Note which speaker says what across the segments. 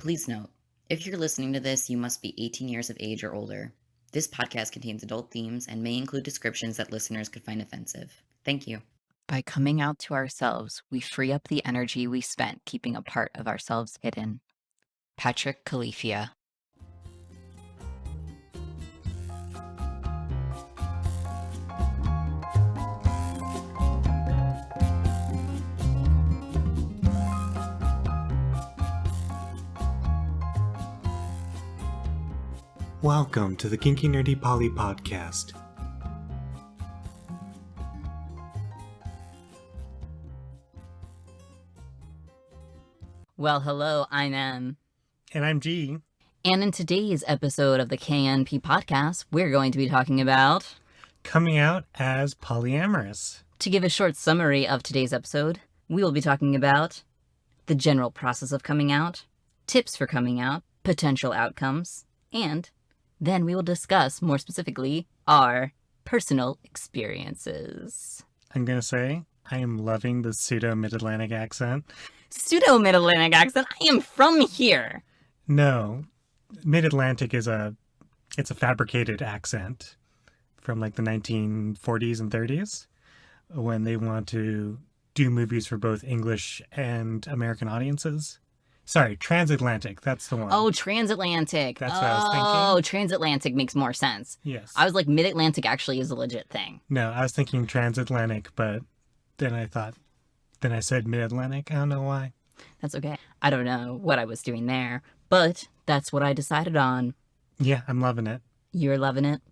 Speaker 1: Please note, if you're listening to this, you must be 18 years of age or older. This podcast contains adult themes and may include descriptions that listeners could find offensive. Thank you.
Speaker 2: By coming out to ourselves, we free up the energy we spent keeping a part of ourselves hidden. Patrick Califia.
Speaker 3: Welcome to the Kinky Nerdy Poly Podcast.
Speaker 2: Well, hello, I'm M.
Speaker 3: And I'm G.
Speaker 2: And in today's episode of the KNP podcast, we're going to be talking about...
Speaker 3: coming out as polyamorous.
Speaker 2: To give a short summary of today's episode, we will be talking about the general process of coming out, tips for coming out, potential outcomes, and then we will discuss, more specifically, our personal experiences.
Speaker 3: I'm going to say, I am loving the pseudo-Mid-Atlantic accent.
Speaker 2: Pseudo-Mid-Atlantic accent? I am from here!
Speaker 3: No, Mid-Atlantic is it's a fabricated accent from like the 1940s and 30s when they want to do movies for both English and American audiences. Sorry, transatlantic. That's the one.
Speaker 2: Oh, transatlantic.
Speaker 3: That's what I was thinking.
Speaker 2: Oh, transatlantic makes more sense.
Speaker 3: Yes.
Speaker 2: I was like, mid-Atlantic actually is a legit thing.
Speaker 3: No, I was thinking transatlantic, but then I said mid-Atlantic. I don't know why.
Speaker 2: That's okay. I don't know what I was doing there, but that's what I decided on.
Speaker 3: Yeah, I'm loving it.
Speaker 2: You're loving it?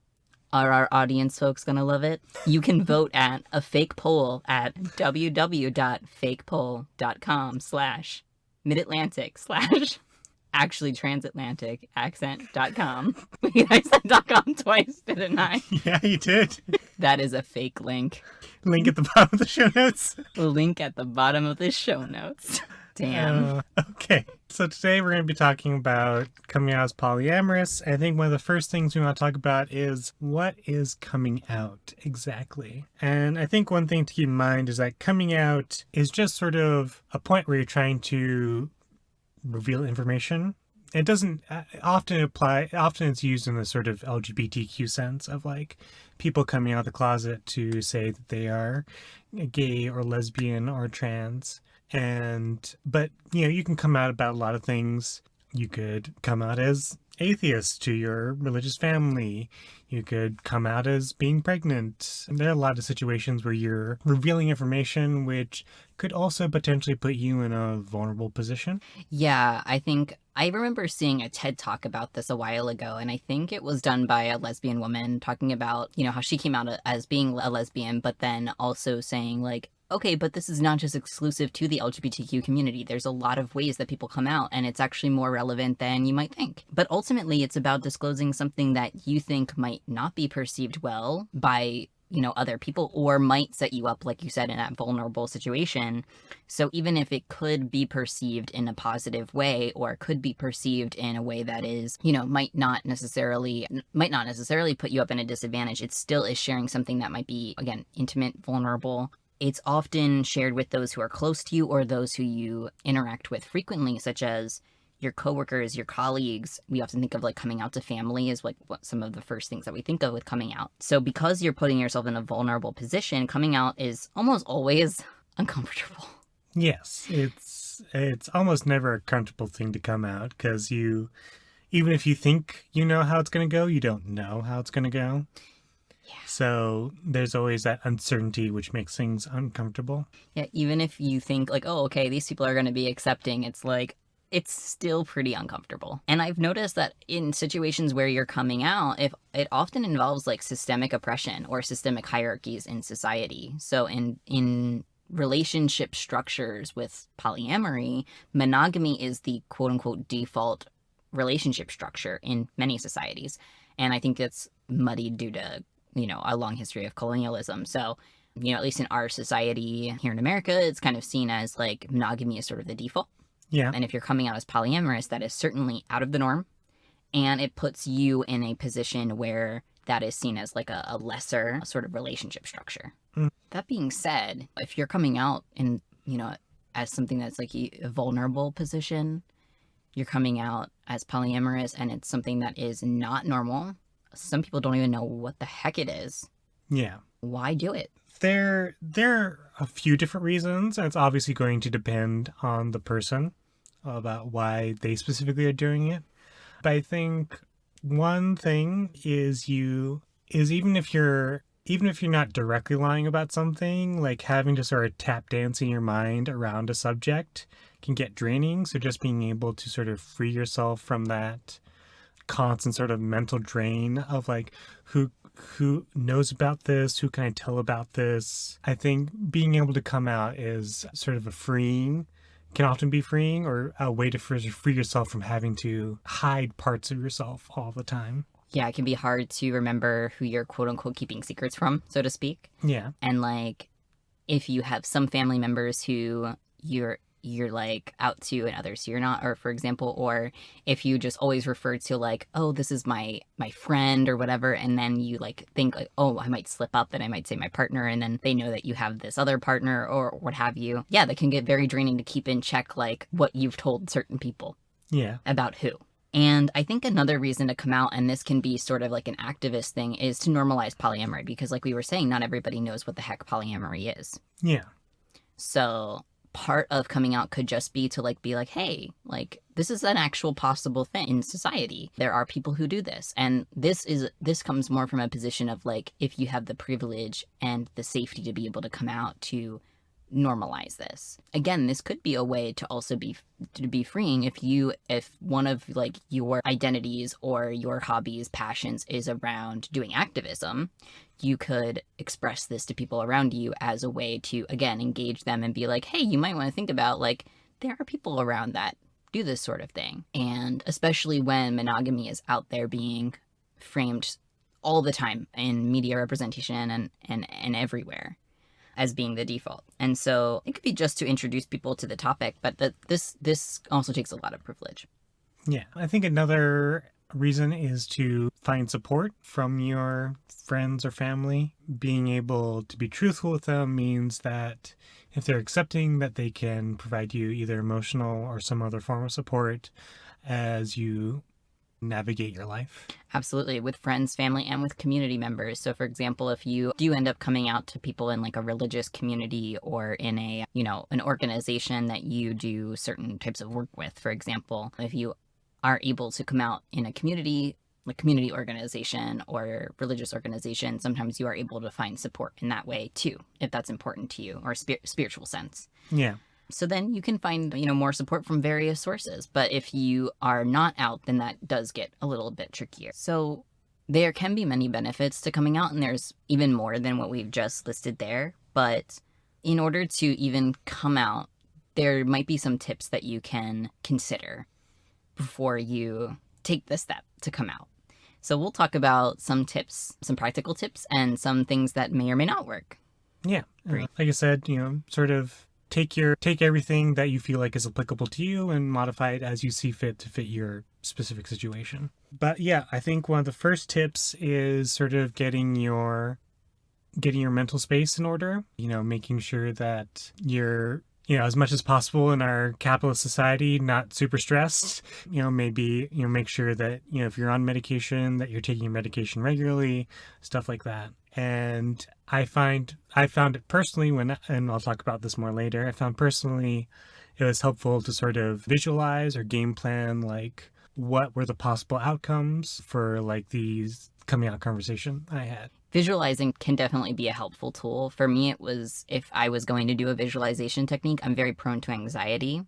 Speaker 2: Are our audience folks gonna love it? You can vote at a fake poll at www.fakepoll.com/mid-Atlantic/actually transatlantic accent.com. I said .com twice, didn't I?
Speaker 3: Yeah, you did.
Speaker 2: That is a fake link.
Speaker 3: Link at the bottom of the show notes.
Speaker 2: Link at the bottom of the show notes. Damn.
Speaker 3: Okay, so today we're going to be talking about coming out as polyamorous. I think one of the first things we want to talk about is what is coming out exactly. And I think one thing to keep in mind is that coming out is just sort of a point where you're trying to reveal information. It doesn't often it's used in the sort of LGBTQ sense of like people coming out of the closet to say that they are gay or lesbian or trans. But you can come out about a lot of things. You could come out as atheist to your religious family. You could come out as being pregnant. And there are a lot of situations where you're revealing information which could also potentially put you in a vulnerable position.
Speaker 2: Yeah, I remember seeing a TED Talk about this a while ago, and I think it was done by a lesbian woman talking about, how she came out as being a lesbian, but then also saying like, okay, but this is not just exclusive to the LGBTQ community. There's a lot of ways that people come out, and it's actually more relevant than you might think. But ultimately, it's about disclosing something that you think might not be perceived well by, other people, or might set you up, like you said, in that vulnerable situation. So even if it could be perceived in a positive way, or could be perceived in a way that is, might not necessarily put you up in a disadvantage, it still is sharing something that might be, again, intimate, vulnerable. It's often shared with those who are close to you or those who you interact with frequently, such as your coworkers, your colleagues. We often think of like coming out to family as like what some of the first things that we think of with coming out. So because you're putting yourself in a vulnerable position, coming out is almost always uncomfortable.
Speaker 3: Yes, it's almost never a comfortable thing to come out because even if you think you know how it's going to go, you don't know how it's going to go. Yeah. So there's always that uncertainty which makes things uncomfortable.
Speaker 2: Yeah, even if you think like, oh, okay, these people are going to be accepting, it's like, it's still pretty uncomfortable. And I've noticed that in situations where you're coming out, if it often involves like systemic oppression or systemic hierarchies in society. So in relationship structures with polyamory, monogamy is the quote unquote default relationship structure in many societies. And I think it's muddied due to a long history of colonialism. So, at least in our society here in America, it's kind of seen as like monogamy is sort of the default.
Speaker 3: Yeah.
Speaker 2: And if you're coming out as polyamorous, that is certainly out of the norm. And it puts you in a position where that is seen as like a lesser sort of relationship structure. Mm. That being said, if you're coming out in, as something that's like a vulnerable position, you're coming out as polyamorous and it's something that is not normal, some people don't even know what the heck it is.
Speaker 3: Yeah.
Speaker 2: Why do it?
Speaker 3: There are a few different reasons, and it's obviously going to depend on the person about why they specifically are doing it. But I think one thing is even if you're not directly lying about something, like having to sort of tap dance in your mind around a subject can get draining. So just being able to sort of free yourself from that constant sort of mental drain of like, who knows about this? Who can I tell about this? I think being able to come out is sort of can often be freeing, or a way to free yourself from having to hide parts of yourself all the time.
Speaker 2: Yeah, it can be hard to remember who you're quote unquote keeping secrets from, so to speak.
Speaker 3: Yeah.
Speaker 2: And like, if you have some family members who you're like out to and others who you're not, or for example, or if you just always refer to like, oh, this is my friend or whatever, and then you like think like, oh, I might slip up and I might say my partner, and then they know that you have this other partner or what have you. Yeah, that can get very draining to keep in check like what you've told certain people.
Speaker 3: Yeah.
Speaker 2: About who. And I think another reason to come out, and this can be sort of like an activist thing, is to normalize polyamory, because like we were saying, not everybody knows what the heck polyamory is.
Speaker 3: Yeah.
Speaker 2: So part of coming out could just be to like be like, hey, like this is an actual possible thing in society. There are people who do this. And this comes more from a position of like, if you have the privilege and the safety to be able to come out to normalize this. Again, this could be a way to also be freeing if one of like your identities or your hobbies, passions is around doing activism. You could express this to people around you as a way to, again, engage them and be like, hey, you might want to think about like, there are people around that do this sort of thing. And especially when monogamy is out there being framed all the time in media representation and everywhere as being the default. And so it could be just to introduce people to the topic, but this also takes a lot of privilege.
Speaker 3: Yeah. I think another reason is to find support from your friends or family. Being able to be truthful with them means that if they're accepting, that they can provide you either emotional or some other form of support as you navigate your life.
Speaker 2: Absolutely, with friends, family, and with community members. So for example, if you do end up coming out to people in like a religious community or in a, an organization that you do certain types of work with, for example, if you are able to come out in a community, like community organization or religious organization, sometimes you are able to find support in that way too, if that's important to you, or spiritual sense.
Speaker 3: Yeah.
Speaker 2: So then you can find, more support from various sources. But if you are not out, then that does get a little bit trickier. So there can be many benefits to coming out, and there's even more than what we've just listed there. But in order to even come out, there might be some tips that you can consider before you take the step to come out. So we'll talk about some tips, some practical tips, and some things that may or may not work.
Speaker 3: Yeah. Like I said, sort of take everything that you feel like is applicable to you and modify it as you see fit to fit your specific situation. But yeah, I think one of the first tips is sort of getting your mental space in order, making sure that you're, as much as possible in our capitalist society, not super stressed, maybe, make sure that, if you're on medication, that you're taking your medication regularly, stuff like that. And I found it personally and I'll talk about this more later, I found personally it was helpful to sort of visualize or game plan, like, what were the possible outcomes for like these coming out conversation I had.
Speaker 2: Visualizing can definitely be a helpful tool. For me, it was, if I was going to do a visualization technique, I'm very prone to anxiety.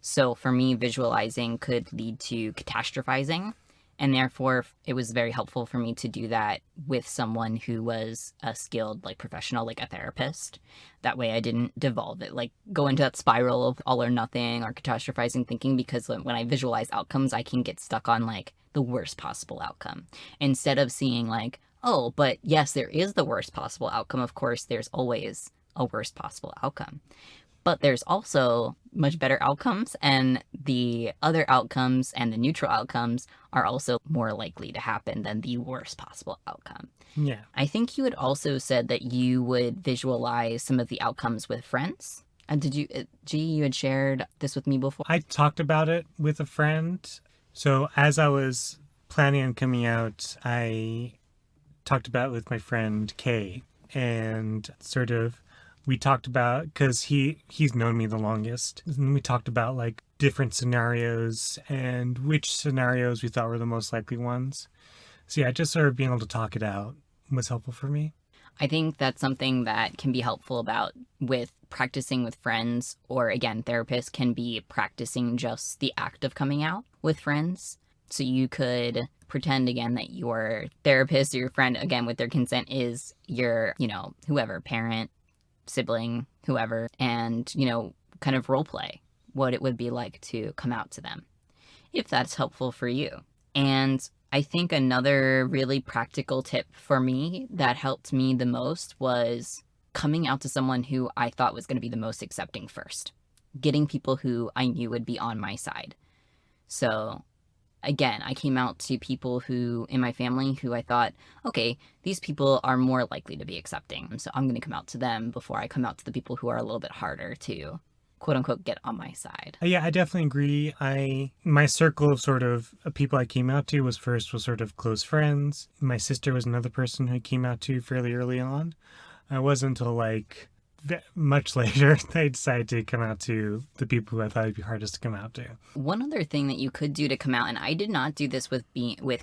Speaker 2: So for me, visualizing could lead to catastrophizing. And therefore, it was very helpful for me to do that with someone who was a skilled, like, professional, like a therapist. That way I didn't devolve it, like, go into that spiral of all or nothing or catastrophizing thinking, because when I visualize outcomes, I can get stuck on, like, the worst possible outcome. Instead of seeing, like, oh, but yes, there is the worst possible outcome. Of course, there's always a worst possible outcome. But there's also much better outcomes, and the other outcomes and the neutral outcomes are also more likely to happen than the worst possible outcome.
Speaker 3: Yeah.
Speaker 2: I think you had also said that you would visualize some of the outcomes with friends. You had shared this with me before?
Speaker 3: I talked about it with a friend. So as I was planning on coming out, I talked about it with my friend Kay, and sort of we talked about, because he's known me the longest, and we talked about like different scenarios and which scenarios we thought were the most likely ones. So yeah, just sort of being able to talk it out was helpful for me.
Speaker 2: I think that's something that can be helpful about with practicing with friends, or again, therapists can be practicing just the act of coming out with friends. So you could pretend again that your therapist or your friend, again, with their consent, is your, whoever, parent, sibling, whoever, and, kind of role play what it would be like to come out to them, if that's helpful for you. And I think another really practical tip for me that helped me the most was coming out to someone who I thought was going to be the most accepting first. Getting people who I knew would be on my side. So again, I came out to people who in my family who I thought, okay, these people are more likely to be accepting. So I'm going to come out to them before I come out to the people who are a little bit harder to quote unquote get on my side.
Speaker 3: Yeah, I definitely agree. My circle of sort of people I came out to was sort of close friends. My sister was another person who I came out to fairly early on. It wasn't until like much later that I decided to come out to the people who I thought would be hardest to come out to.
Speaker 2: One other thing that you could do to come out, and I did not do this with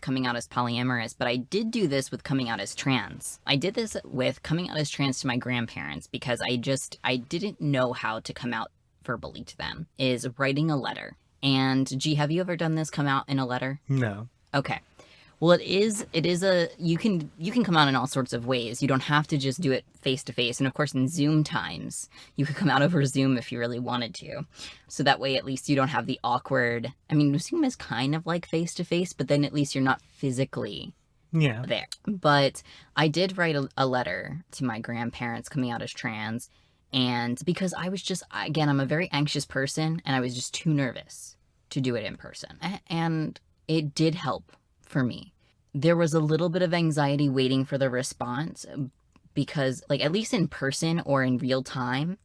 Speaker 2: coming out as polyamorous, but I did do this with coming out as trans. I did this with coming out as trans to my grandparents because I didn't know how to come out verbally to them, is writing a letter. And have you ever done this, come out in a letter?
Speaker 3: No.
Speaker 2: Okay. Well, you can come out in all sorts of ways. You don't have to just do it face to face. And of course, in Zoom times, you could come out over Zoom if you really wanted to. So that way, at least you don't have the awkward, Zoom is kind of like face to face, but then at least you're not physically there. But I did write a letter to my grandparents coming out as trans. And because I was just, again, I'm a very anxious person and I was just too nervous to do it in person. And it did help for me. There was a little bit of anxiety waiting for the response because, like, at least in person or in real time,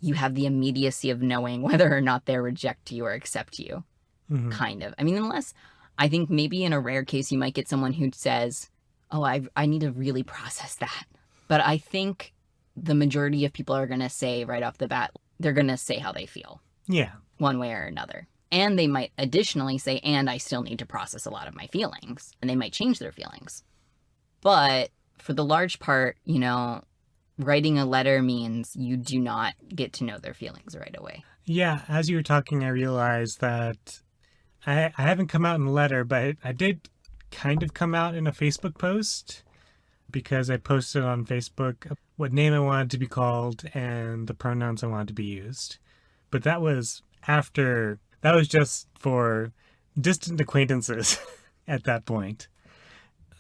Speaker 2: you have the immediacy of knowing whether or not they reject you or accept you, kind of. Unless I think maybe in a rare case you might get someone who says, oh, I need to really process that. But I think the majority of people are going to say right off the bat, they're going to say how they feel.
Speaker 3: Yeah.
Speaker 2: One way or another. And they might additionally say, and I still need to process a lot of my feelings. And they might change their feelings. But for the large part, writing a letter means you do not get to know their feelings right away.
Speaker 3: Yeah, as you were talking, I realized that I haven't come out in a letter, but I did kind of come out in a Facebook post because I posted on Facebook what name I wanted to be called and the pronouns I wanted to be used. But that was just for distant acquaintances at that point.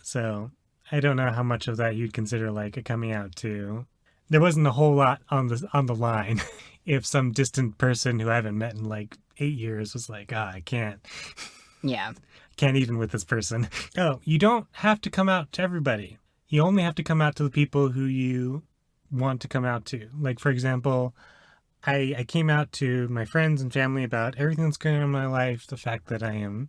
Speaker 3: So I don't know how much of that you'd consider like a coming out to. There wasn't a whole lot on the line if some distant person who I haven't met in like 8 years was like, I can't.
Speaker 2: Yeah.
Speaker 3: Can't even with this person. Oh, you don't have to come out to everybody. You only have to come out to the people who you want to come out to. Like, for example, I came out to my friends and family about everything that's going on in my life, the fact that I am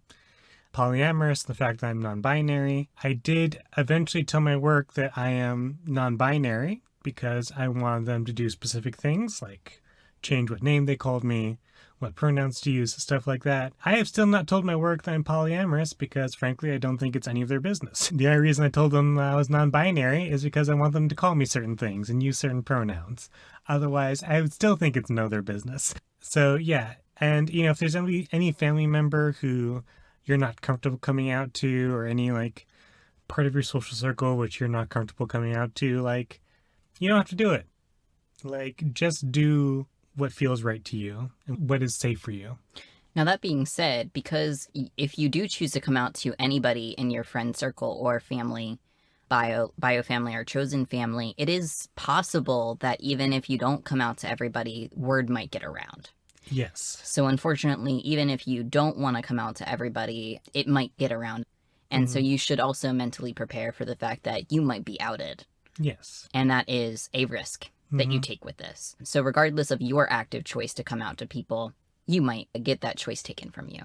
Speaker 3: polyamorous, the fact that I'm non-binary. I did eventually tell my work that I am non-binary because I wanted them to do specific things like change what name they called me, what pronouns to use, stuff like that. I have still not told my work that I'm polyamorous because, frankly, I don't think it's any of their business. The only reason I told them I was non-binary is because I want them to call me certain things and use certain pronouns. Otherwise, I would still think it's none of their business. So, yeah. And, if there's any family member who you're not comfortable coming out to, or any, like, part of your social circle which you're not comfortable coming out to, like, you don't have to do it. Like, just do what feels right to you and what is safe for you.
Speaker 2: Now, that being said, because if you do choose to come out to anybody in your friend circle or family, bio family or chosen family, it is possible that even if you don't come out to everybody, word might get around.
Speaker 3: Yes.
Speaker 2: So unfortunately, even if you don't want to come out to everybody, it might get around. And so you should also mentally prepare for the fact that you might be outed.
Speaker 3: Yes.
Speaker 2: And that is a risk. that you take with this. So regardless of your active choice to come out to people, you might get that choice taken from you.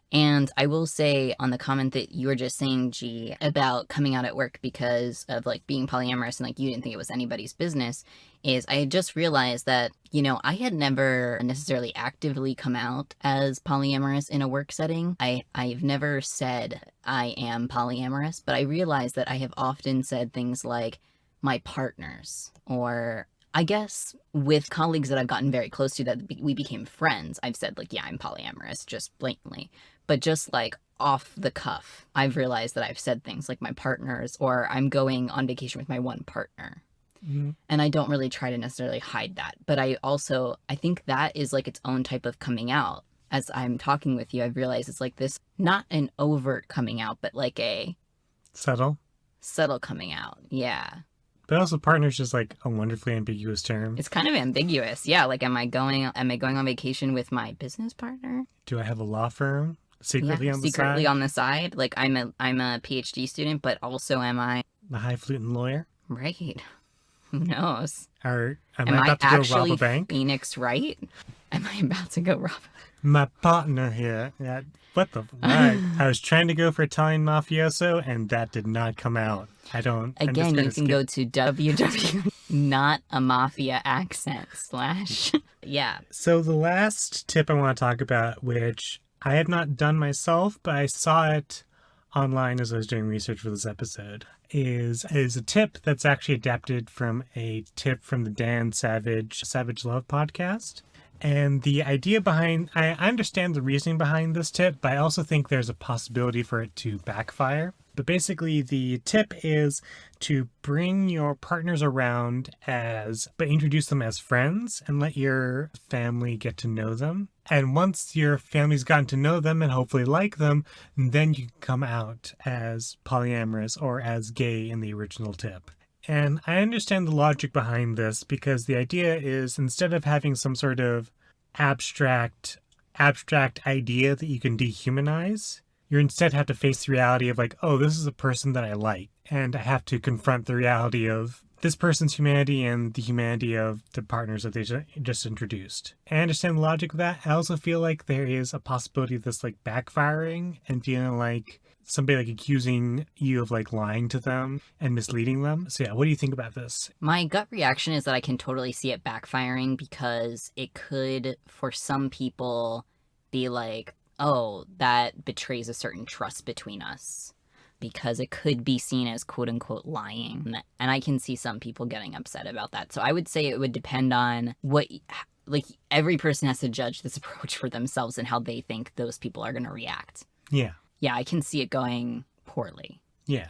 Speaker 2: And I will say on the comment that you were just saying, G, about coming out at work because of like being polyamorous and like you didn't think it was anybody's business, is I had just realized that, you know, I had never necessarily actively come out as polyamorous in a work setting. I've never said I am polyamorous, but I realized that I have often said things like my partners, or I guess with colleagues that I've gotten very close to that we became friends, I've said like, yeah, I'm polyamorous, just blatantly. But just like off the cuff, I've realized that I've said things like my partners, or I'm going on vacation with my one partner. And I don't really try to necessarily hide that. But I think that is like its own type of coming out. As I'm talking with you, I've realized it's like this, not an overt coming out, but like a
Speaker 3: subtle
Speaker 2: coming out. Yeah.
Speaker 3: But also partner's just like a wonderfully ambiguous term.
Speaker 2: It's kind of ambiguous. Yeah. Like, am I going on vacation with my business partner?
Speaker 3: Do I have a law firm secretly on the side?
Speaker 2: Secretly on the side. Like I'm a PhD student, but also am I
Speaker 3: a highfalutin lawyer?
Speaker 2: Right. Who knows?
Speaker 3: Or am I about to go rob a bank?
Speaker 2: Phoenix Wright? Am I about to go rob a bank?
Speaker 3: My partner here. Yeah, what the? Right. I was trying to go for Italian mafioso, and that did not come out. I don't.
Speaker 2: Again, you can go to www. Not a mafia accent / yeah.
Speaker 3: So the last tip I want to talk about, which I have not done myself, but I saw it online as I was doing research for this episode, is a tip that's actually adapted from a tip from the Dan Savage Love podcast. And the idea behind, I understand the reasoning behind this tip, but I also think there's a possibility for it to backfire. But basically the tip is to bring your partners around but introduce them as friends and let your family get to know them. And once your family's gotten to know them and hopefully like them, then you come out as polyamorous or as gay in the original tip. And I understand the logic behind this, because the idea is, instead of having some sort of abstract idea that you can dehumanize, you instead have to face the reality of like, oh, this is a person that I like, and I have to confront the reality of this person's humanity and the humanity of the partners that they just introduced. I understand the logic of that. I also feel like there is a possibility of this like backfiring and feeling like somebody like accusing you of like lying to them and misleading them. So yeah, what do you think about this?
Speaker 2: My gut reaction is that I can totally see it backfiring, because it could, for some people, be like, oh, that betrays a certain trust between us, because it could be seen as quote unquote lying. And I can see some people getting upset about that. So I would say it would depend on like every person has to judge this approach for themselves and how they think those people are going to react.
Speaker 3: Yeah.
Speaker 2: Yeah, I can see it going poorly.
Speaker 3: Yeah.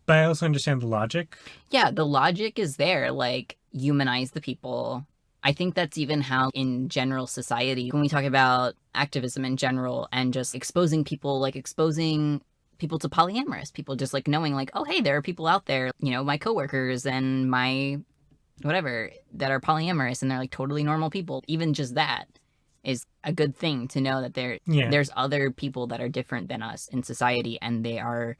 Speaker 3: But I also understand the logic.
Speaker 2: Yeah, the logic is there. Like, humanize the people. I think that's even how in general society, when we talk about activism in general and just exposing people to polyamorous people, just like knowing like, oh, hey, there are people out there, you know, my coworkers and my whatever that are polyamorous and they're like totally normal people. Even just that is a good thing to know that there's other people that are different than us in society, and they are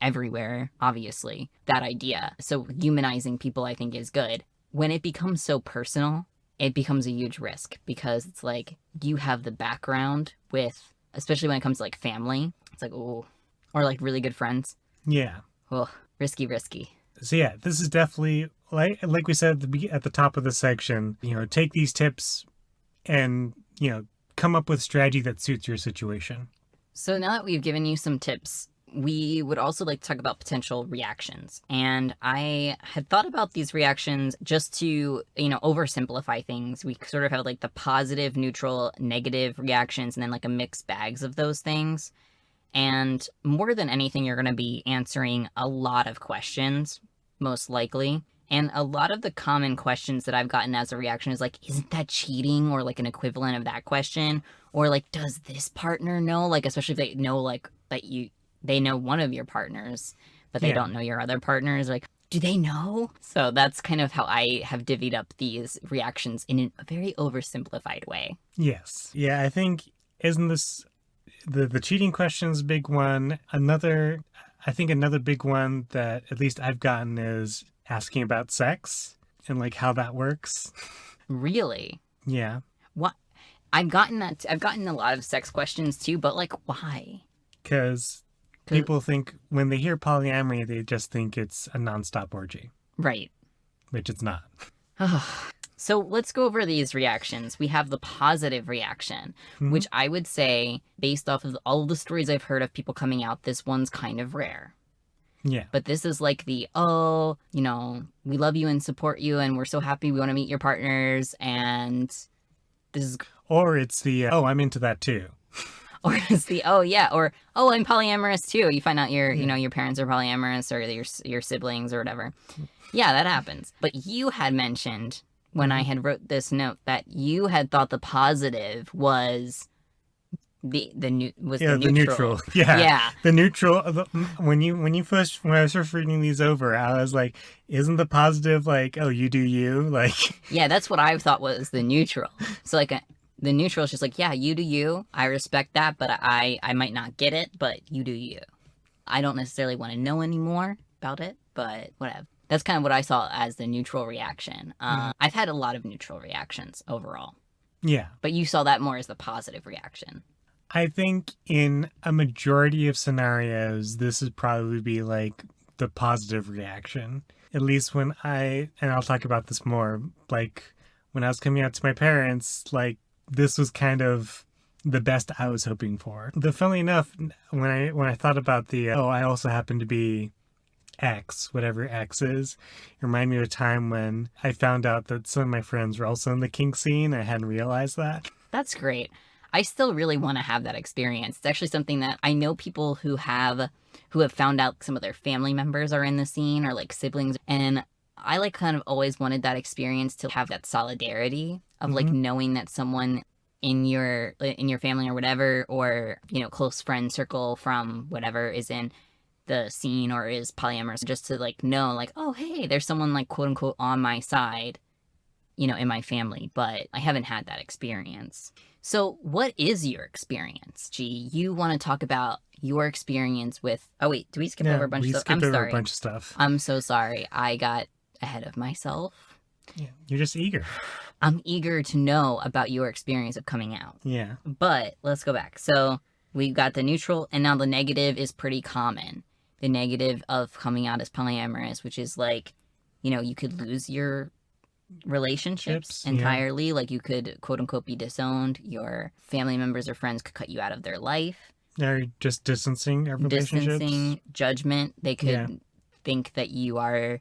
Speaker 2: everywhere, obviously, that idea. So humanizing people, I think, is good. When it becomes so personal, it becomes a huge risk, because it's like you have the background with, especially when it comes to like family, it's like, oh, or like really good friends.
Speaker 3: Yeah.
Speaker 2: Oh, risky.
Speaker 3: So yeah, this is definitely, like we said at the top of the section, you know, take these tips and, you know, come up with strategy that suits your situation.
Speaker 2: So now that we've given you some tips, we would also like to talk about potential reactions. And I had thought about these reactions just to, you know, oversimplify things. We sort of have like the positive, neutral, negative reactions, and then like a mixed bags of those things. And more than anything, you're going to be answering a lot of questions, most likely. And a lot of the common questions that I've gotten as a reaction is like, isn't that cheating? Or like an equivalent of that question. Or like, does this partner know? Like, especially if they know like that they know one of your partners, but they don't know your other partners. Like, do they know? So that's kind of how I have divvied up these reactions in a very oversimplified way.
Speaker 3: Yes. Yeah, I think, isn't this the cheating question is a big one. I think another big one that at least I've gotten is asking about sex. and like how that works.
Speaker 2: Really?
Speaker 3: Yeah.
Speaker 2: What? I've gotten a lot of sex questions too, but like, why?
Speaker 3: Because people think when they hear polyamory, they just think it's a nonstop orgy,
Speaker 2: Right.
Speaker 3: which it's not.
Speaker 2: So let's go over these reactions. We have the positive reaction, which I would say, based off of all of the stories I've heard of people coming out, this one's kind of rare.
Speaker 3: Yeah.
Speaker 2: But this is like the, oh, you know, we love you and support you and we're so happy we want to meet your partners and this is...
Speaker 3: Or it's the, oh, I'm into that too.
Speaker 2: Or it's the, oh yeah, or, oh, I'm polyamorous too. You find out you know, your parents are polyamorous or your siblings or whatever. Yeah, that happens. But you had mentioned when I had wrote this note that you had thought the positive was the neutral.
Speaker 3: Yeah. The neutral. When I was first reading these over, I was like, isn't the positive like, oh, you do you? Like,
Speaker 2: yeah, that's what I thought was the neutral. So like the neutral is just like, yeah, you do you. I respect that, but I might not get it, but you do you. I don't necessarily want to know any more about it, but whatever. That's kind of what I saw as the neutral reaction. I've had a lot of neutral reactions overall.
Speaker 3: Yeah.
Speaker 2: But you saw that more as the positive reaction.
Speaker 3: I think in a majority of scenarios, this would probably be like the positive reaction. At least when and I'll talk about this more, like when I was coming out to my parents, like this was kind of the best I was hoping for. Funnily enough, when I thought about I also happen to be X, whatever X is, it reminded me of a time when I found out that some of my friends were also in the kink scene. I hadn't realized that.
Speaker 2: That's great. I still really want to have that experience. It's actually something that I know people who have found out some of their family members are in the scene or like siblings. And I like kind of always wanted that experience to have that solidarity of like knowing that someone in your family or whatever, or, you know, close friend circle from whatever is in the scene or is polyamorous, just to like know like, oh, hey, there's someone like quote unquote on my side, you know, in my family, but I haven't had that experience. So what is your experience? G, you want to talk about your experience with, oh wait, do we skip over a bunch of stuff? I'm sorry.
Speaker 3: A bunch of stuff.
Speaker 2: I'm so sorry. I got ahead of myself.
Speaker 3: Yeah, you're just eager.
Speaker 2: I'm eager to know about your experience of coming out.
Speaker 3: Yeah.
Speaker 2: But let's go back. So we've got the neutral, and now the negative is pretty common. The negative of coming out as polyamorous, which is like, you know, you could lose your relationships entirely. Like you could quote unquote be disowned. Your family members or friends could cut you out of their life.
Speaker 3: Or just distancing our relationships.
Speaker 2: Distancing, judgment. They could think that you are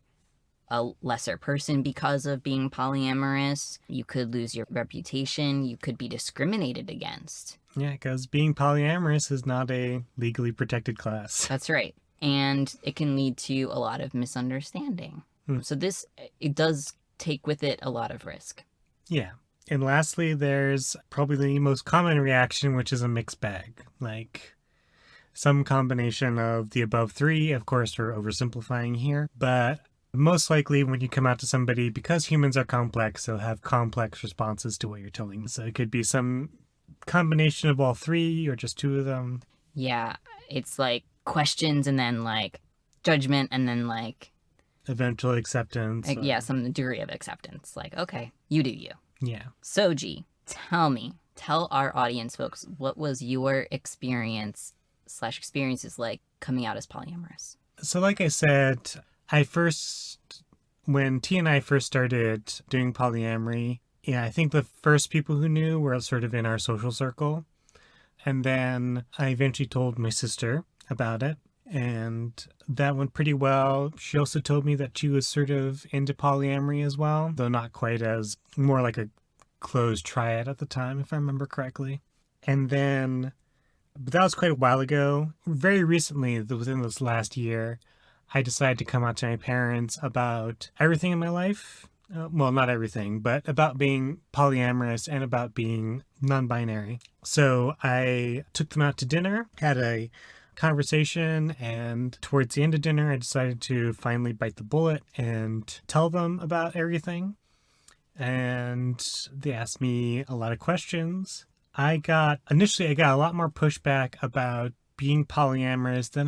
Speaker 2: a lesser person because of being polyamorous. You could lose your reputation. You could be discriminated against.
Speaker 3: Yeah, because being polyamorous is not a legally protected class.
Speaker 2: That's right. And it can lead to a lot of misunderstanding. So it does take with it a lot of risk.
Speaker 3: Yeah. And lastly, there's probably the most common reaction, which is a mixed bag. Like some combination of the above three. Of course, we're oversimplifying here. But most likely when you come out to somebody, because humans are complex, they'll have complex responses to what you're telling them. So it could be some combination of all three or just two of them.
Speaker 2: Yeah. It's like questions and then like judgment and then like
Speaker 3: eventual acceptance.
Speaker 2: Like, yeah, some degree of acceptance. Like, okay, you do you.
Speaker 3: Yeah.
Speaker 2: So, G, tell our audience folks, what was your experiences like coming out as polyamorous?
Speaker 3: So like I said, when T and I first started doing polyamory, I think the first people who knew were sort of in our social circle. And then I eventually told my sister about it, and that went pretty well. She also told me that she was sort of into polyamory as well, though not quite as, more like a closed triad at the time, if I remember correctly. And then, but that was quite a while ago. Very recently, within this last year, I decided to come out to my parents about everything in my life. Well, not everything, but about being polyamorous and about being non-binary. So I took them out to dinner, had a conversation, and towards the end of dinner, I decided to finally bite the bullet and tell them about everything. And they asked me a lot of questions. Initially I got a lot more pushback about being polyamorous than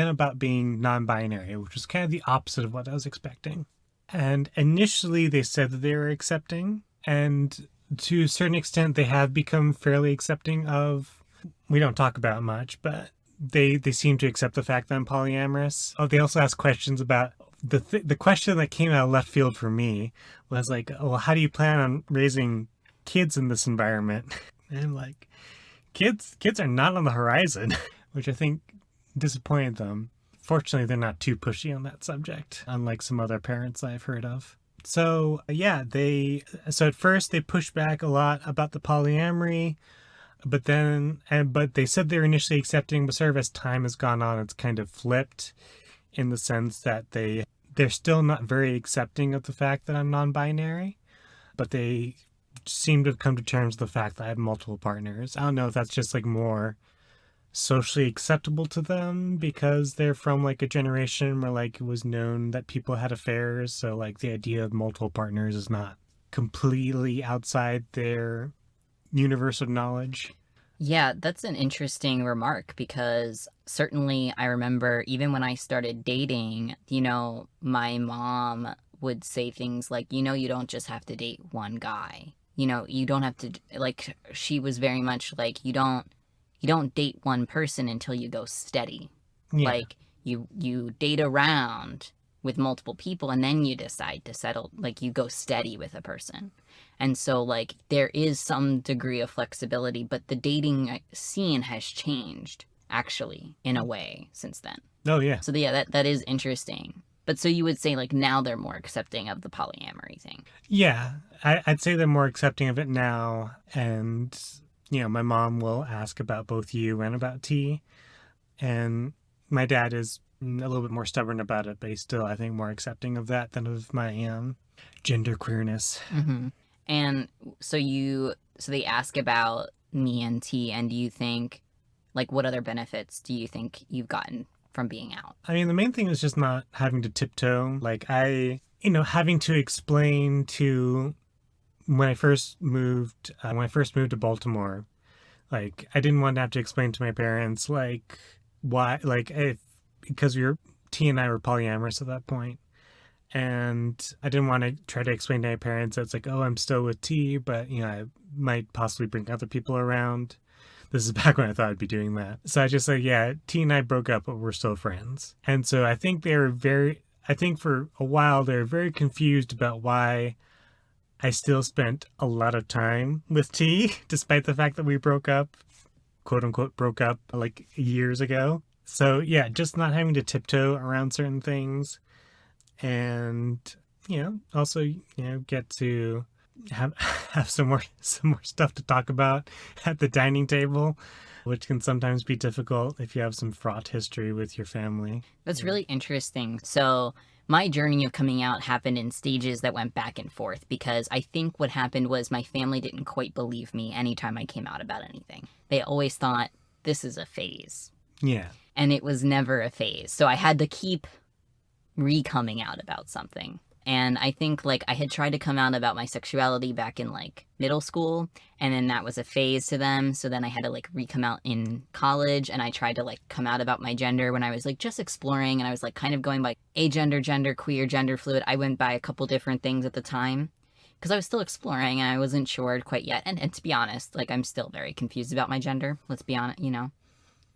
Speaker 3: about being non-binary, which was kind of the opposite of what I was expecting. And initially they said that they were accepting, and to a certain extent they have become fairly accepting of, we don't talk about much, but they seem to accept the fact that I'm polyamorous. Oh, they also ask questions about the question that came out of left field for me was like, well, how do you plan on raising kids in this environment? And I'm like, kids are not on the horizon, which I think disappointed them. Fortunately, they're not too pushy on that subject, unlike some other parents I've heard of. So yeah, so at first they pushed back a lot about the polyamory, but they said they were initially accepting, but sort of as time has gone on, it's kind of flipped in the sense that they're still not very accepting of the fact that I'm non-binary, but they seem to have come to terms with the fact that I have multiple partners. I don't know if that's just like more socially acceptable to them because they're from like a generation where like it was known that people had affairs, so like the idea of multiple partners is not completely outside their universe of knowledge.
Speaker 2: Yeah, that's an interesting remark because certainly I remember even when I started dating, my mom would say things like, you don't just have to date one guy. You don't have to, like, she was very much like, you don't date one person until you go steady.
Speaker 3: Yeah.
Speaker 2: Like, you date around with multiple people and then you decide to settle, like, you go steady with a person. And so, like, there is some degree of flexibility, but the dating scene has changed, actually, in a way, since then.
Speaker 3: Oh, yeah.
Speaker 2: So, yeah, that is interesting. But so you would say, like, now they're more accepting of the polyamory thing.
Speaker 3: Yeah, I'd say they're more accepting of it now. And, my mom will ask about both you and about T. And my dad is a little bit more stubborn about it, but he's still, I think, more accepting of that than of my gender queerness.
Speaker 2: Mm-hmm. And so they ask about me and T, and do you think, like, what other benefits do you think you've gotten from being out?
Speaker 3: I mean, the main thing is just not having to tiptoe. Like, having to explain to when I first moved to Baltimore, like, I didn't want to have to explain to my parents, like, why, like, because T and I were polyamorous at that point. And I didn't want to try to explain to my parents that it's like, oh, I'm still with T, but, I might possibly bring other people around. This is back when I thought I'd be doing that. So I just said, yeah, T and I broke up, but we're still friends. And so I think for a while, they were very confused about why I still spent a lot of time with T, despite the fact that we broke up, quote unquote, broke up like years ago. So yeah, just not having to tiptoe around certain things. And, also, get to have some more stuff to talk about at the dining table, which can sometimes be difficult if you have some fraught history with your family.
Speaker 2: That's really interesting. So my journey of coming out happened in stages that went back and forth because I think what happened was my family didn't quite believe me anytime I came out about anything. They always thought this is a phase.
Speaker 3: Yeah.
Speaker 2: And it was never a phase. So I had to keep re-coming out about something. And I think, like, I had tried to come out about my sexuality back in, like, middle school, and then that was a phase to them, so then I had to, like, re-come out in college, and I tried to, like, come out about my gender when I was, like, just exploring, and I was, like, kind of going by agender, gender, queer, gender fluid. I went by a couple different things at the time, because I was still exploring, and I wasn't sure quite yet, and to be honest, like, I'm still very confused about my gender, let's be honest,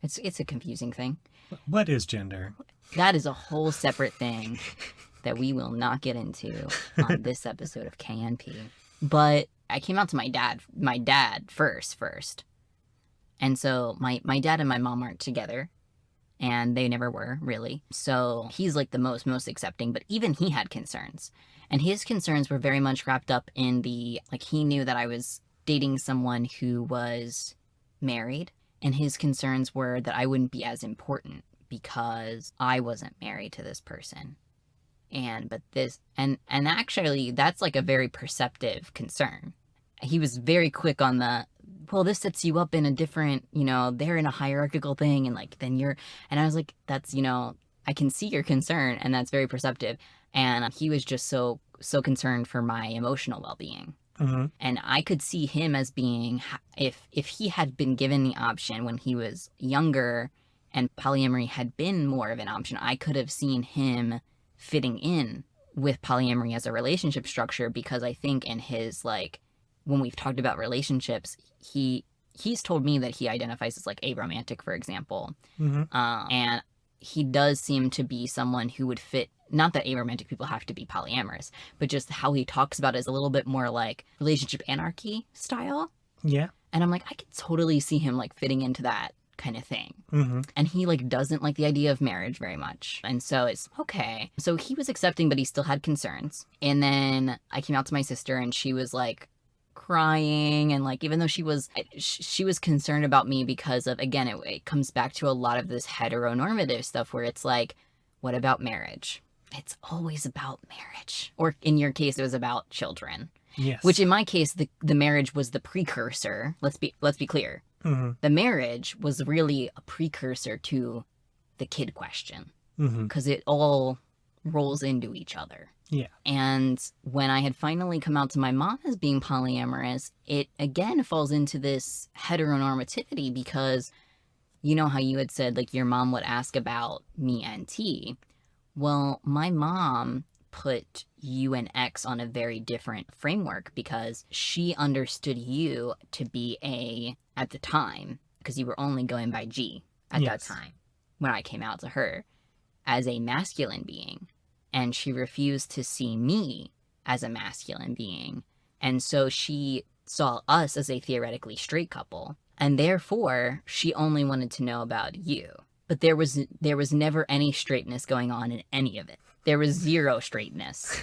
Speaker 2: it's a confusing thing.
Speaker 3: What is gender?
Speaker 2: That is a whole separate thing that we will not get into on this episode of KNP. But I came out to my dad first. And so my dad and my mom aren't together, and they never were, really. So he's like the most accepting, but even he had concerns. And his concerns were very much wrapped up in he knew that I was dating someone who was married, and his concerns were that I wouldn't be as important because I wasn't married to this person. And actually that's like a very perceptive concern. He was very quick on this sets you up in a different, they're in a hierarchical thing, and like then and I was like, that's, I can see your concern, and that's very perceptive. And he was just so concerned for my emotional well-being.
Speaker 3: Mm-hmm.
Speaker 2: And I could see him as being, if he had been given the option when he was younger and polyamory had been more of an option, I could have seen him fitting in with polyamory as a relationship structure, because I think in his, like, when we've talked about relationships, he's told me that he identifies as like aromantic, for example. And he does seem to be someone who would fit, not that aromantic people have to be polyamorous, but just how he talks about it is a little bit more like relationship anarchy style.
Speaker 3: Yeah.
Speaker 2: And I'm like, I could totally see him like fitting into that kind of thing. And he like doesn't like the idea of marriage very much. And so it's okay. So he was accepting, but he still had concerns. And then I came out to my sister and she was like crying, and like, even though she was concerned about me because of, again, it comes back to a lot of this heteronormative stuff where it's like, what about marriage? It's always about marriage. Or in your case, it was about children.
Speaker 3: Yes.
Speaker 2: Which in my case, the marriage was the precursor. Let's be clear. The marriage was really a precursor to the kid question, because it all rolls into each other.
Speaker 3: Yeah.
Speaker 2: And when I had finally come out to my mom as being polyamorous, it again falls into this heteronormativity, because you know how you had said like your mom would ask about me and T. Well, my mom put you and X on a very different framework, because she understood you to be at the time, because you were only going by G at that time when I came out to her, as a masculine being. And she refused to see me as a masculine being. And so she saw us as a theoretically straight couple. And therefore, she only wanted to know about you. But there was never any straightness going on in any of it. There was zero straightness,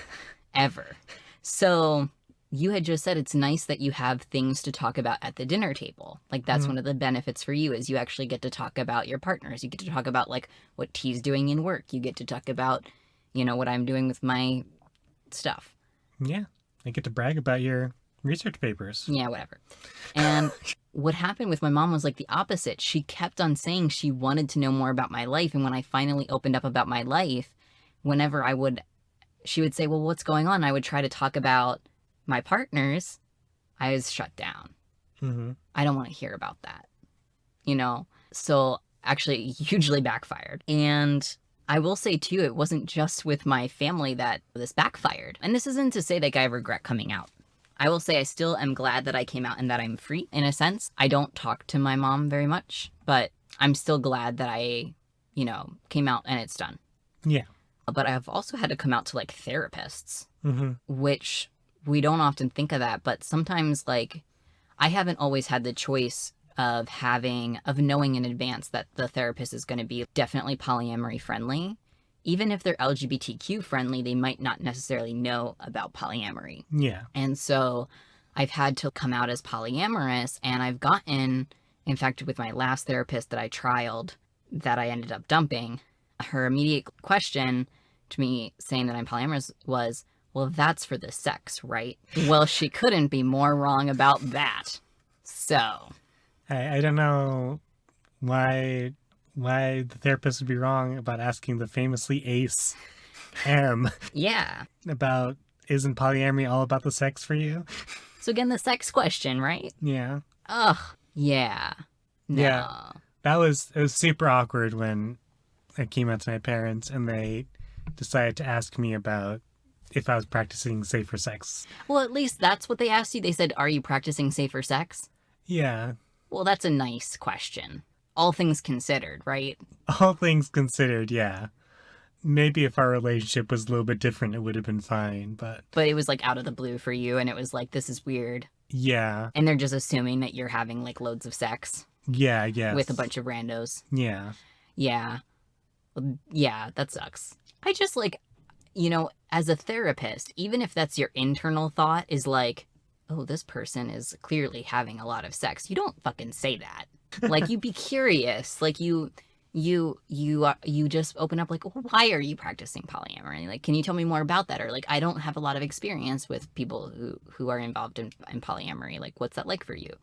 Speaker 2: ever. So you had just said it's nice that you have things to talk about at the dinner table. Like, that's one of the benefits for you, is you actually get to talk about your partners. You get to talk about, like, what T's doing in work. You get to talk about, you know, what I'm doing with my stuff.
Speaker 3: Yeah. I get to brag about your research papers.
Speaker 2: Yeah, whatever. And what happened with my mom was like the opposite. She kept on saying she wanted to know more about my life. And when I finally opened up about my life, whenever she would say, well, what's going on? I would try to talk about my partners. I was shut down. I don't want to hear about that, you know? So actually hugely backfired. And I will say too, it wasn't just with my family that this backfired. And this isn't to say that I regret coming out. I will say I still am glad that I came out and that I'm free, in a sense. I don't talk to my mom very much, but I'm still glad that I, you know, came out and it's done.
Speaker 3: Yeah.
Speaker 2: But I've also had to come out to like therapists, which we don't often think of that. But sometimes, like, I haven't always had the choice of knowing in advance that the therapist is going to be definitely polyamory friendly. Even if they're LGBTQ friendly, they might not necessarily know about polyamory.
Speaker 3: Yeah.
Speaker 2: And so I've had to come out as polyamorous, and I've gotten, in fact, with my last therapist that I trialed, that I ended up dumping, her immediate question to me saying that I'm polyamorous was, well, that's for the sex, right? Well, she couldn't be more wrong about that. So
Speaker 3: I don't know why the therapist would be wrong about asking the famously ace M.
Speaker 2: Yeah.
Speaker 3: About, isn't polyamory all about the sex for you?
Speaker 2: So again, the sex question, right?
Speaker 3: Yeah.
Speaker 2: Ugh. Yeah. No.
Speaker 3: Yeah. It was super awkward when I came out to my parents and they decided to ask me about if I was practicing safer sex.
Speaker 2: Well, at least that's what they asked you. They said, are you practicing safer sex?
Speaker 3: Yeah.
Speaker 2: Well, that's a nice question. All things considered, right?
Speaker 3: All things considered, yeah. Maybe if our relationship was a little bit different, it would have been fine, but...
Speaker 2: But it was, like, out of the blue for you, and it was like, this is weird.
Speaker 3: Yeah.
Speaker 2: And they're just assuming that you're having, like, loads of sex.
Speaker 3: Yeah, I guess.
Speaker 2: With a bunch of randos.
Speaker 3: Yeah.
Speaker 2: Yeah. Yeah, that sucks. I just, like, you know, as a therapist, even if that's your internal thought, is like, oh, this person is clearly having a lot of sex. You don't fucking say that. Like, you be curious. Like, you just open up, like, why are you practicing polyamory? Like, can you tell me more about that? Or, like, I don't have a lot of experience with people who are involved in polyamory. Like, what's that like for you?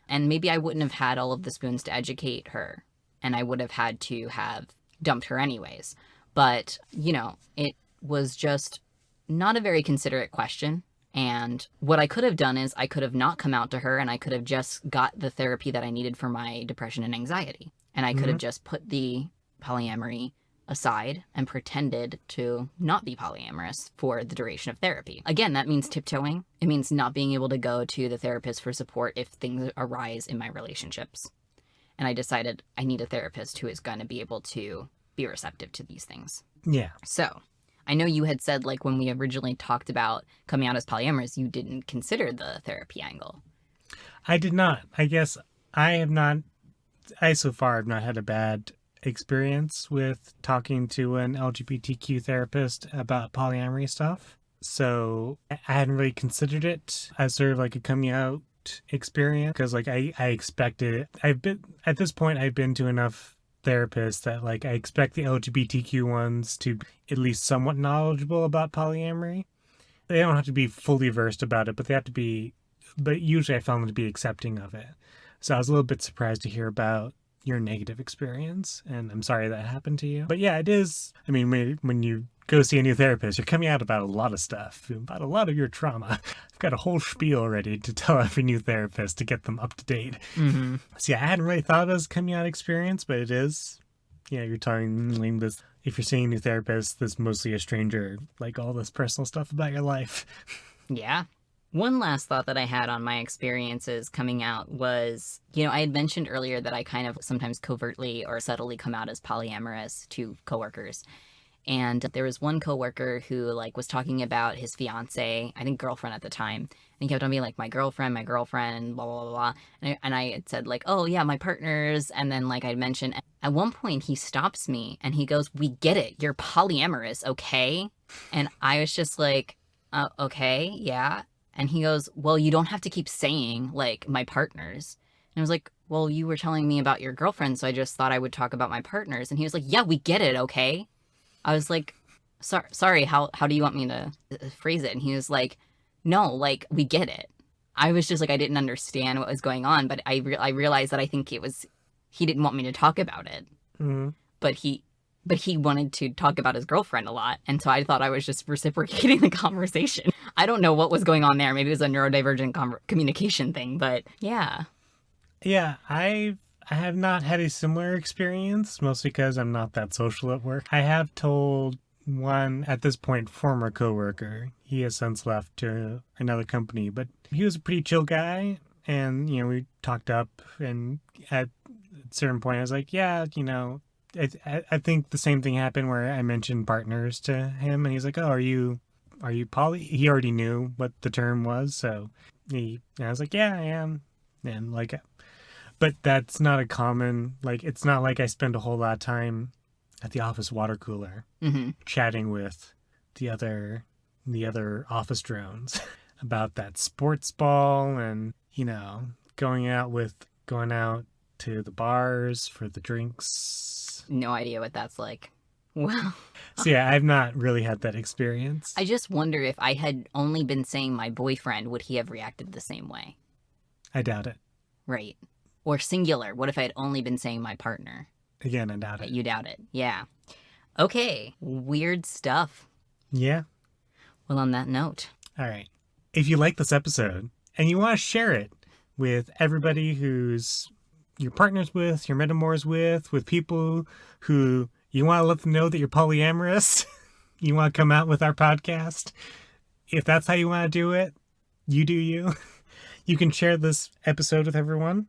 Speaker 2: And maybe I wouldn't have had all of the spoons to educate her, and I would have had to have dumped her anyways. But, you know, it was just not a very considerate question. And what I could have done is I could have not come out to her, and I could have just got the therapy that I needed for my depression and anxiety. And I could have just put the polyamory aside and pretended to not be polyamorous for the duration of therapy. Again, that means tiptoeing. It means not being able to go to the therapist for support if things arise in my relationships. And I decided I need a therapist who is going to be able to be receptive to these things.
Speaker 3: Yeah.
Speaker 2: So I know you had said, like, when we originally talked about coming out as polyamorous, you didn't consider the therapy angle.
Speaker 3: I did not. I guess I so far have not had a bad experience with talking to an LGBTQ therapist about polyamory stuff. So I hadn't really considered it as sort of like a coming out experience because like I expected it. At this point I've been to enough therapists that like I expect the LGBTQ ones to be at least somewhat knowledgeable about polyamory. They don't have to be fully versed about it, but they have to be, but usually I found them to be accepting of it. So I was a little bit surprised to hear about your negative experience, and I'm sorry that happened to you. But yeah, it is. I mean, when you go see a new therapist, you're coming out about a lot of stuff, about a lot of your trauma. I've got a whole spiel ready to tell every new therapist to get them up to date.
Speaker 2: Mm-hmm.
Speaker 3: So yeah, I hadn't really thought of it as a coming out experience, but it is. Yeah, you're telling this. If you're seeing a new therapist, that's mostly a stranger, like all this personal stuff about your life.
Speaker 2: Yeah. One last thought that I had on my experiences coming out was, I had mentioned earlier that I kind of sometimes covertly or subtly come out as polyamorous to coworkers. And there was one coworker who like was talking about his fiance, I think girlfriend at the time. And he kept on being like, my girlfriend, blah, blah, blah, blah. And I had said like, oh yeah, my partners. And then like I'd mentioned at one point he stops me and he goes, we get it. You're polyamorous. Okay. And I was just like, okay, yeah. And he goes, well, you don't have to keep saying, like, my partners. And I was like, well, you were telling me about your girlfriend, so I just thought I would talk about my partners. And he was like, yeah, we get it, okay? I was like, sorry, how do you want me to phrase it? And he was like, no, like, we get it. I was just like, I didn't understand what was going on, but I realized that I think he didn't want me to talk about it.
Speaker 3: Mm-hmm.
Speaker 2: But he wanted to talk about his girlfriend a lot. And so I thought I was just reciprocating the conversation. I don't know what was going on there. Maybe it was a neurodivergent communication thing, but yeah.
Speaker 3: Yeah, I have not had a similar experience, mostly because I'm not that social at work. I have told one, at this point, former coworker. He has since left to another company, but he was a pretty chill guy. And, we talked up, and at a certain point I was like, yeah, I think the same thing happened where I mentioned partners to him, and he's like, oh, are you poly? He already knew what the term was, so I was like, yeah, I am. And like, but that's not a common, like, it's not like I spend a whole lot of time at the office water cooler chatting with the other office drones about that sports ball and, going out to the bars for the drinks.
Speaker 2: No idea what that's like. Well,
Speaker 3: so yeah, I've not really had that experience.
Speaker 2: I just wonder if I had only been saying my boyfriend, would he have reacted the same way?
Speaker 3: I doubt it.
Speaker 2: Right. Or singular, what if I had only been saying my partner?
Speaker 3: Again, I doubt it.
Speaker 2: You doubt it. Yeah. Okay. Weird stuff.
Speaker 3: Yeah.
Speaker 2: Well, on that note.
Speaker 3: All right. If you like this episode and you want to share it with everybody who's your partner's with, your metamors with people who you want to let them know that you're polyamorous, you want to come out with our podcast, if that's how you want to do it, you do you. You can share this episode with everyone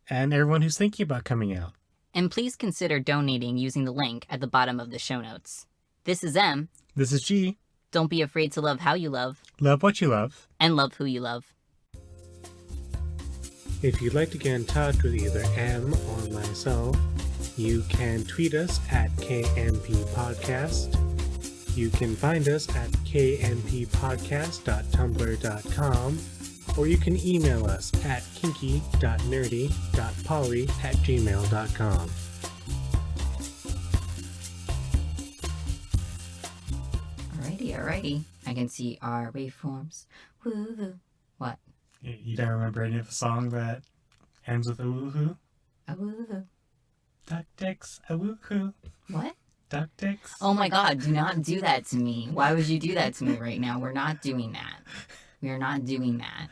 Speaker 3: and everyone who's thinking about coming out.
Speaker 2: And please consider donating using the link at the bottom of the show notes. This is M.
Speaker 3: This is G.
Speaker 2: Don't be afraid to love how you love.
Speaker 3: Love what you love.
Speaker 2: And love who you love.
Speaker 3: If you'd like to get in touch with either M or myself, you can tweet us at KNP Podcast. You can find us at knppodcast.tumblr.com, or you can email us at kinky.nerdy.poly@gmail.com.
Speaker 2: Alrighty. I can see our waveforms. Woo-hoo. What?
Speaker 3: You don't remember any of the song that ends with a woohoo?
Speaker 2: A woohoo.
Speaker 3: Duck dicks, a woohoo.
Speaker 2: What?
Speaker 3: Duck dicks.
Speaker 2: Oh my god, do not do that to me. Why would you do that to me right now? We're not doing that. We are not doing that.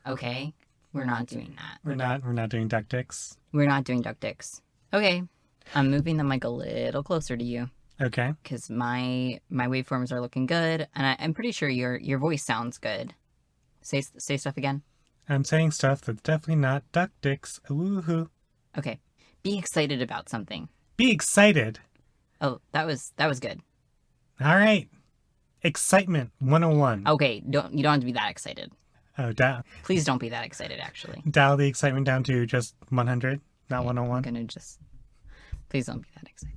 Speaker 2: Okay? We're not doing that.
Speaker 3: We're not doing duck dicks.
Speaker 2: We're not doing duck dicks. Okay. I'm moving the mic a little closer to you.
Speaker 3: Okay.
Speaker 2: because my waveforms are looking good, and I'm pretty sure your voice sounds good. Say stuff again.
Speaker 3: I'm saying stuff that's definitely not duck dicks. Woohoo.
Speaker 2: Okay. Be excited about something.
Speaker 3: Be excited.
Speaker 2: Oh, that was good.
Speaker 3: All right. Excitement 101.
Speaker 2: Okay, you don't have to be that excited.
Speaker 3: Oh,
Speaker 2: Please don't be that excited, actually.
Speaker 3: dial the excitement down to just 100, not 101.
Speaker 2: I'm gonna just... Please don't be that excited.